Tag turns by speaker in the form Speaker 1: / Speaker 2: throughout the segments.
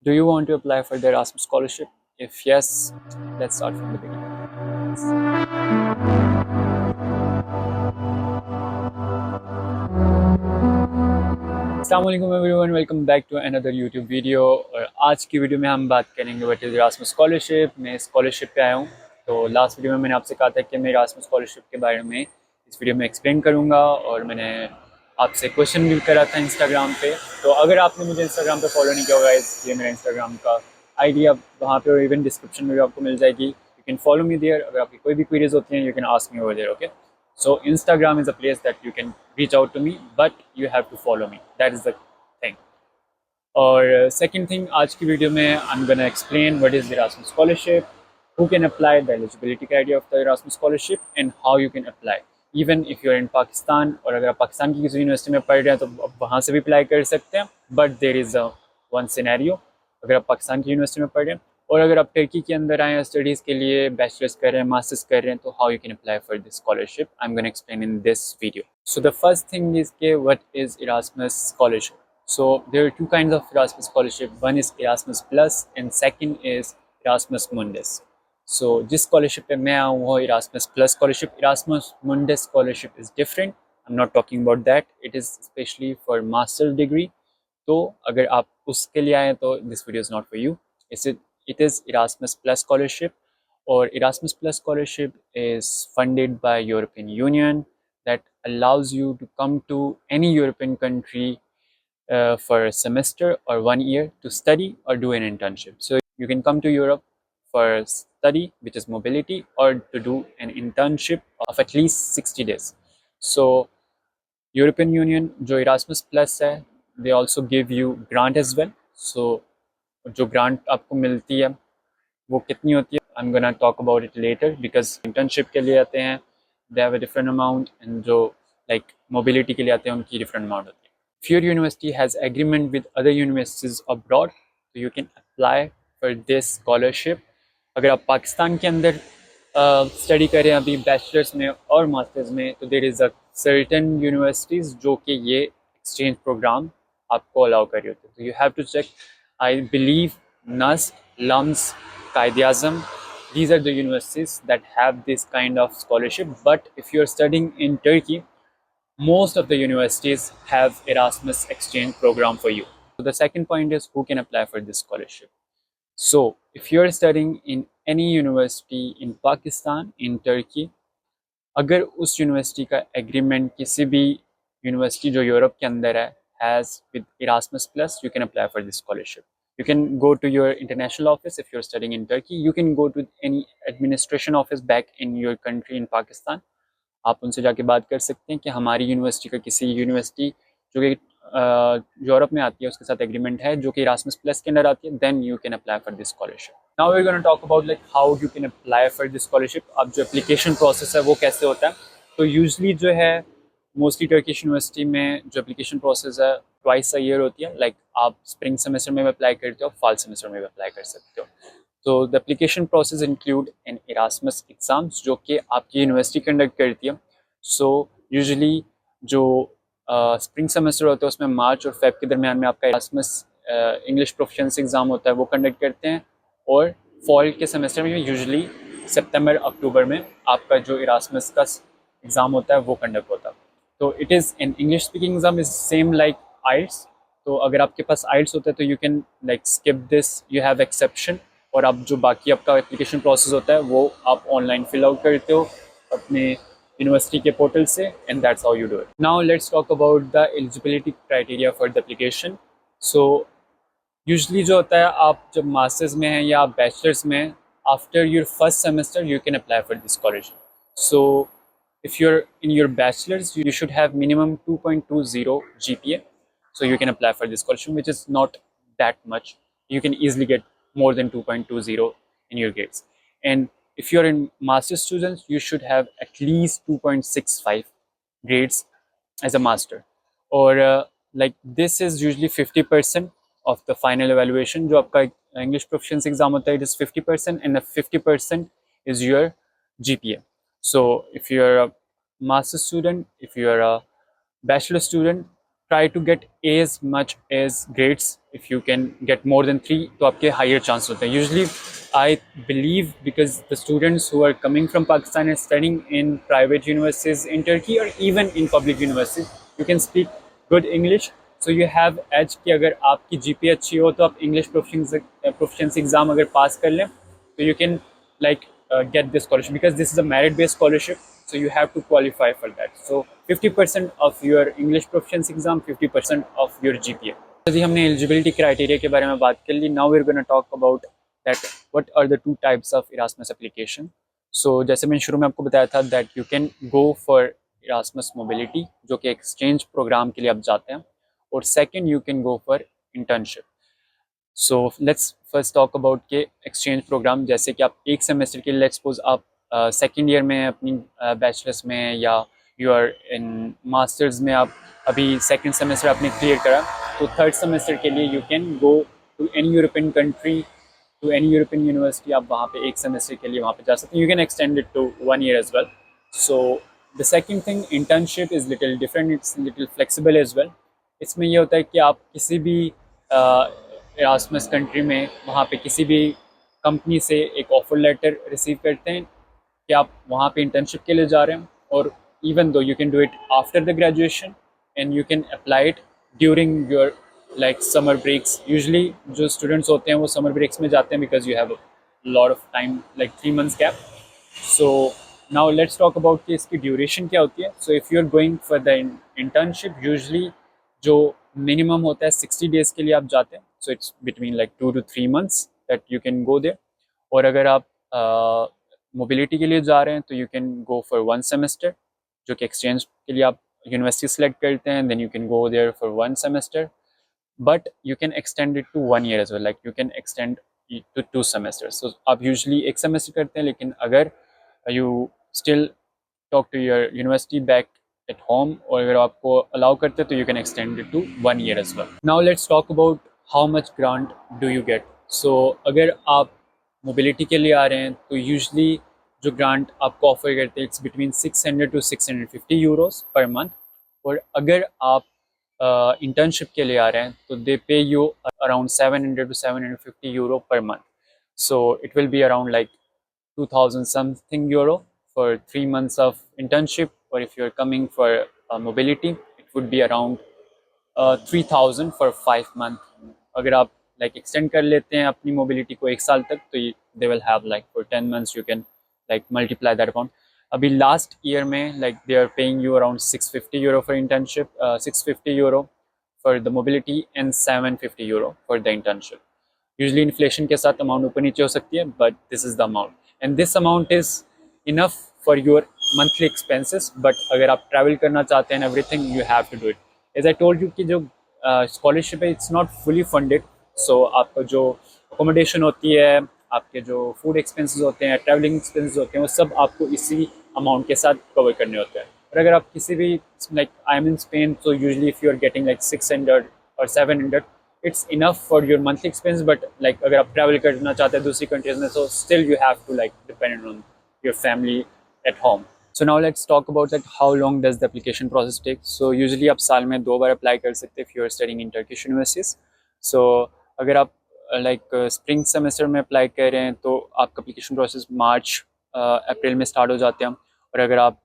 Speaker 1: Do you want to apply for the Erasmus scholarship? If yes, let's start from the beginning. अस्सलाम वालेकुम everyone, welcome back to another YouTube video. और आज की video में हम बात करेंगे व्हाट इज़ Erasmus स्कॉलरशिप। मैं स्कॉलरशिप पे आया हूँ। तो लास्ट वीडियो में मैंने आपसे कहा था कि मैं Erasmus स्कॉलरशिप के बारे में इस वीडियो में एक्सप्लेन करूँगा, और मैंने आपसे क्वेश्चन भी करा था इंस्टाग्राम पे। तो अगर आपने मुझे इंस्टाग्राम पे फॉलो नहीं किया होगा, इसलिए मेरा इंस्टाग्राम का आईडी आप वहाँ पे, और इवन डिस्क्रिप्शन में भी आपको मिल जाएगी। You can follow me there. अगर आपकी कोई भी क्वेरीज होती हैं, you can ask me over there, okay. So Instagram is a place that you can reach out to me, but you have to follow me. That is the thing. और second thing, आज की video में I'm gonna explain what is the Erasmus scholarship, who can apply, the eligibility criteria of the Erasmus scholarship, and how you can apply. Even if you are in Pakistan, और अगर आप पाकिस्तान की किसी university में पढ़ रहे हैं तो आप वहाँ से भी अप्लाई कर सकते हैं। But there is one scenario, अगर आप पाकिस्तान की यूनिवर्सिटी में पढ़ रहे हैं और अगर आप टर्की के अंदर आए हैं स्टडीज़ के लिए, बैचलर्स कर रहे हैं, मास्टर्स कर रहे हैं, तो how you can apply for this scholarship I am gonna explain in this video. So the first thing is के what is Erasmus scholarship. So there are two kinds of Erasmus scholarship. One is Erasmus Plus and second is Erasmus Mundus. So जिस scholarship पे मैं आऊँ वो Erasmus Plus scholarship. Erasmus Mundus scholarship is different. I'm not talking about that. It is especially for master's degree. तो अगर आप उसके लिए आए तो this video is not for you. It is Erasmus Plus scholarship, or Erasmus Plus scholarship is funded by European Union that allows you to come to any European country for a semester or 1 year to study or do an internship. So you can come to Europe for study, which is mobility, or to do an internship of at least 60 days. So European Union, जो Erasmus Plus है, they also give you grant as well. So जो grant आपको मिलती है वो कितनी होती है, I'm gonna talk about it later, because internship के लिए आते हैं they have a different amount, and जो like mobility के लिए आते हैं उनकी different amount होती है. If your university has agreement with other universities abroad, so you can apply for this scholarship. अगर आप पाकिस्तान के अंदर स्टडी करें अभी बैचलर्स में और मास्टर्स में, तो there is a certain universities जो कि ये एक्सचेंज प्रोग्राम आपको अलाउ कर रही होती है. तो you have to check. I believe NUST, LUMS, Quaid-e-Azam, these are the universities that have this kind of scholarship. But if you are studying in Turkey, most of the universities have Erasmus exchange program for you. So the second point is who can apply for this scholarship. So if you are studying in any university in Pakistan, in Turkey, अगर उस university का agreement किसी भी university जो Europe के अंदर है has with Erasmus Plus, you can apply for this scholarship. You can go to your international office if you're studying in Turkey. You can go to any administration office back in your country in Pakistan. आप उनसे जाके बात कर सकते हैं कि हमारी university का किसी यूनिवर्सिटी जो कि यूरोप में आती है उसके साथ एग्रीमेंट है जो कि Erasmus Plus के अंदर आती है, then you can apply for this scholarship. Now we are gonna talk about like how you can apply for this scholarship. अब जो एप्लीकेशन प्रोसेस है वो कैसे होता है. तो यूजली जो है मोस्टली टर्किश यूनिवर्सिटी में जो एप्लीकेशन प्रोसेस है ट्वाइस अ ईयर होती है. लाइक आप स्प्रिंग सेमेस्टर में भी अप्लाई करते हो, फॉल सेमेस्टर में भी अप्लाई कर सकते हो. तो the application process include an Erasmus exams जो कि आपकी यूनिवर्सिटी कंडक्ट करती है. सो यूजुअली जो स्प्रिंग सेमेस्टर होता है उसमें मार्च और फेब के दरमियान में आपका Erasmus इंग्लिश प्रोफिशिएंसी एग्ज़ाम होता है, वो कंडक्ट करते हैं. और फॉल के सेमेस्टर में यूजुअली सितंबर अक्टूबर में आपका जो Erasmus का एग्ज़ाम होता है वो कंडक्ट होता है. तो it is an English speaking exam, is same like IELTS. तो अगर आपके पास आइल्स होता है तो you can like skip this, you have exception. और आप जो बाकी आपका एप्लीकेशन प्रोसेस होता है वो आप ऑनलाइन फिल आउट करते हो अपने यूनिवर्सिटी के पोर्टल से, and that's how you do it. Now let's talk about the eligibility criteria for the application. So usually जो होता है आप जब मास्टर्स में हैं या आप बैचलर्स में हैं, after your first semester you can apply for this scholarship. So if you're in your bachelor's, you should have minimum 2.20 GPA, so you can apply for this scholarship, which is not that much. You can easily get more than 2.20 in your grades. And if you're in master's students, you should have at least 2.65 grades as a master. Or like this is usually 50% of the final evaluation. जो आपका English proficiency exam होता है, it is 50%, and the 50% is your GPA. So if you're a master's student, if you're a bachelor student, try to get as much as grades. If you can get more than 3 तो आपके higher chance होते हैं. Usually I believe because the students who are coming from Pakistan and studying in private universities in Turkey or even in public universities, you can speak good English, so you have edge कि अगर आपकी GPA अच्छी हो तो आप English proficiency exam अगर पास कर लें तो you can like get this scholarship, because this is a merit based scholarship, so you have to qualify for that. So 50% of your English proficiency exam, 50% of your GPA. जी हमने eligibility criteria के बारे में बात कर ली. Now we're going to talk about that what are the two types of Erasmus application. So जैसे मैंने शुरू में आपको बताया था that you can go for Erasmus mobility जो कि exchange program के लिए आप जाते हैं, और second you can go for internship. So let's first talk about के एक्सचेंज प्रोग्राम. जैसे कि आप एक सेमेस्टर के लिए लेट्स सपोज आप सेकेंड ईयर में अपनी बैचलर्स में या यू आर इन मास्टर्स में आप अभी सेकेंड सेमेस्टर आपने क्लियर करा, तो थर्ड सेमेस्टर के लिए you can go to any European country, to any European university. आप वहाँ पे एक सेमेस्टर के लिए वहाँ पे जा सकते हैं. You can extend it to 1 year as well. So the second thing, internship is little different, it's little flexible as well. इसमें यह होता है कि आप किसी भी एरास्मस कंट्री में वहाँ पे किसी भी कंपनी से एक ऑफर लेटर रिसीव करते हैं कि आप वहाँ पे इंटर्नशिप के लिए जा रहे हैं, और even though you can do it after the graduation and you can apply it during your like summer breaks. Usually जो स्टूडेंट्स होते हैं वो समर ब्रेक्स में जाते हैं because you have lot of time like 3 months gap. So now let's talk about कि इसकी duration क्या होती है. So if you are going for the internship, usually जो मिनिमम होता है 60 days के लिए आप जाते हैं. So it's between like 2 to 3 months that you can go there. और अगर आप मोबिलिटी के लिए जा रहे हैं तो you can go for 1 semester, जो कि एक्सचेंज के लिए आप यूनिवर्सिटी सेलेक्ट करते हैं, then you can go there for 1 semester, but you can extend it to 1 year as well. Like you can extend to 2 semesters. So आप usually 1 semester करते हैं, लेकिन अगर you still talk to your university back at home, और अगर आपको allow करते हैं तो you can extend it to 1 year as well. Now let's talk about how much grant do you get. So अगर आप मोबिलिटी के लिए आ रहे हैं तो यूजली जो ग्रांट आपको ऑफर करते हैं it's between 600 to 650 euros per month. और अगर आप इंटर्नशिप के लिए आ रहे हैं तो दे पे you around 700 to 750 euro per month. So it will be around like 2000 something euro for 3 months of internship, or if you're coming for mobility it would be around 3000 for 5 months. अगर आप like extend कर लेते हैं अपनी mobility को 1 साल तक, तो they will have like for 10 months you can like multiply that amount. अभी last year में like they are paying you around 650 euro for internship, 650 euro for the mobility and 750 euro for the internship. Usually inflation के साथ amount ऊपर नीचे हो सकती है, but this is the amount and this amount is enough for your monthly expenses. But अगर आप travel करना चाहते हैं everything, you have to do it. As I told you कि जो scholarship है it's not fully funded, so आपका जो accommodation होती है, आपके जो food expenses होते हैं, traveling expenses होते हैं, वो सब आपको इसी amount के साथ cover करने होते हैं. और अगर आप किसी भी like I'm in Spain, so usually if you are getting like 600 or 700, it's enough for your monthly expense. But like अगर आप travel करना चाहते हैं दूसरी countries में, so still you have to like depend on your family at home. So now let's talk about that how long does the application process take. So usually आप साल में 2 बार apply कर सकते हैं if you are studying in Turkish universities. So अगर आप like spring semester में apply कर रहे हैं तो आपका application process मार्च अप्रैल में start हो जाते हैं, और अगर आप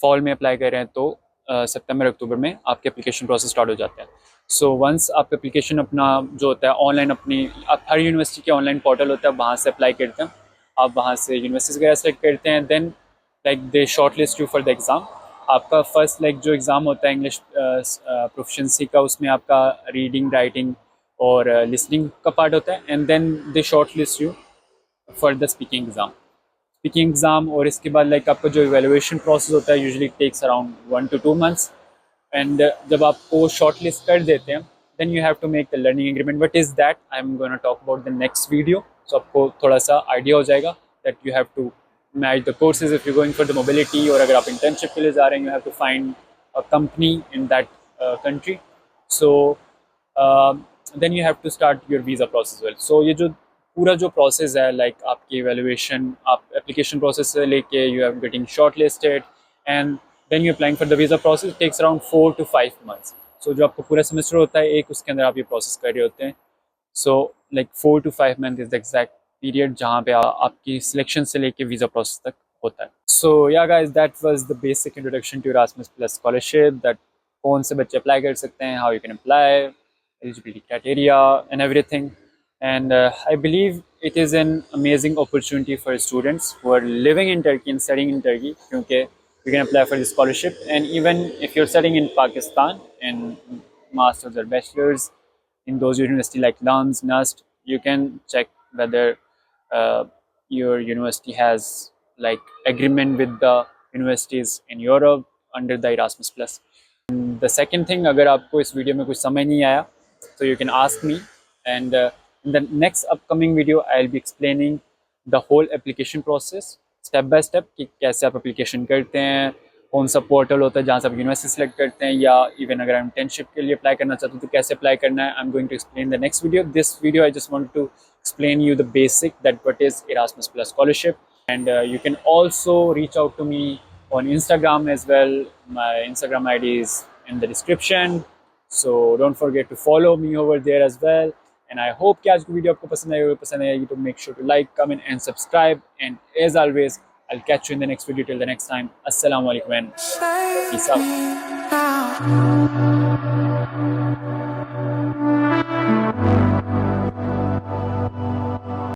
Speaker 1: fall में apply कर रहे हैं तो सितंबर अक्टूबर में आपके application process start हो जाते हैं. So once आप application अपना जो होता है ऑनलाइन, अपनी आप हर यूनिवर्सिटी के ऑनलाइन पोर्टल होता है वहाँ से अप्लाई करते हैं, आप वहाँ से यूनिवर्सिटीज़ वगैरह सेलेक्ट करते हैं, then like they short list you for the exam. आपका फर्स्ट लाइक जो एग्ज़ाम होता है इंग्लिश प्रोफिशिएंसी का, उसमें आपका रीडिंग, राइटिंग और लिसनिंग का पार्ट होता है, and then they short list you for the speaking exam. और इसके बाद लाइक आपका जो इवेलुएशन प्रोसेस होता है usually takes around 1 to 2 months. And जब आपको शॉर्ट लिस्ट कर देते हैं then you have to make the learning agreement. What is that I am gonna talk about the next video. So आपको थोड़ा सा आइडिया हो जाएगा that you have to match the courses if you going for the mobility, और अगर आप internship के लिए जा रहे हैं you have to find a company in that country. So then you have to start your visa process well. So ये जो पूरा जो प्रोसेस है लाइक आपकी एवेलुएशन, आप एप्लीकेशन प्रोसेस से लेके you have getting short listed and then you're applying for the visa process, it takes around 4 to 5 months. सो जो आपको पूरा सेमेस्टर होता है एक, उसके अंदर आप ये प्रोसेस कर रहे होते हैं. So like 4 to 5 month is the exact period जहाँ पे आपकी सिलेक्शन से लेके वीज़ा प्रोसेस तक होता है. So yeah guys, that was the basic introduction to Erasmus plus scholarship, that कौन से बच्चे अप्लाई कर सकते हैं, how you can apply, eligibility criteria and everything. And I believe it is an amazing opportunity for students who are living in Turkey and studying in Turkey, क्योंकि you can apply for the scholarship. And even if you're studying in Pakistan and masters or bachelors in those university like LUMS, NUST, you can check whether your university has like agreement with the universities in Europe under the Erasmus Plus. The second thing, अगर आपको इस video में कुछ समझ नहीं आया, so you can ask me, and in the next upcoming video I'll be explaining the whole application process step by step कि कैसे आप application करते हैं, कौन सा पोर्टल होता है जहाँ से आप यूनिवर्सिटी सेलेक्ट करते हैं, या इवन अगर आप इंटर्नशिप के लिए अप्लाई करना चाहते हो तो कैसे अप्लाई करना है. I'm going to explain the next video. This video I just want to explain you the basic, that what is Erasmus Plus scholarship. And you can also reach out to me on Instagram as well. My Instagram ID is in the description, so don't forget to follow me over there as well. And I hope कि आज की video आपको पसंद आएगी तो make sure to like, comment and subscribe. And as always, I'll catch you in the next video. Till the next time, Assalamu alaikum and peace out.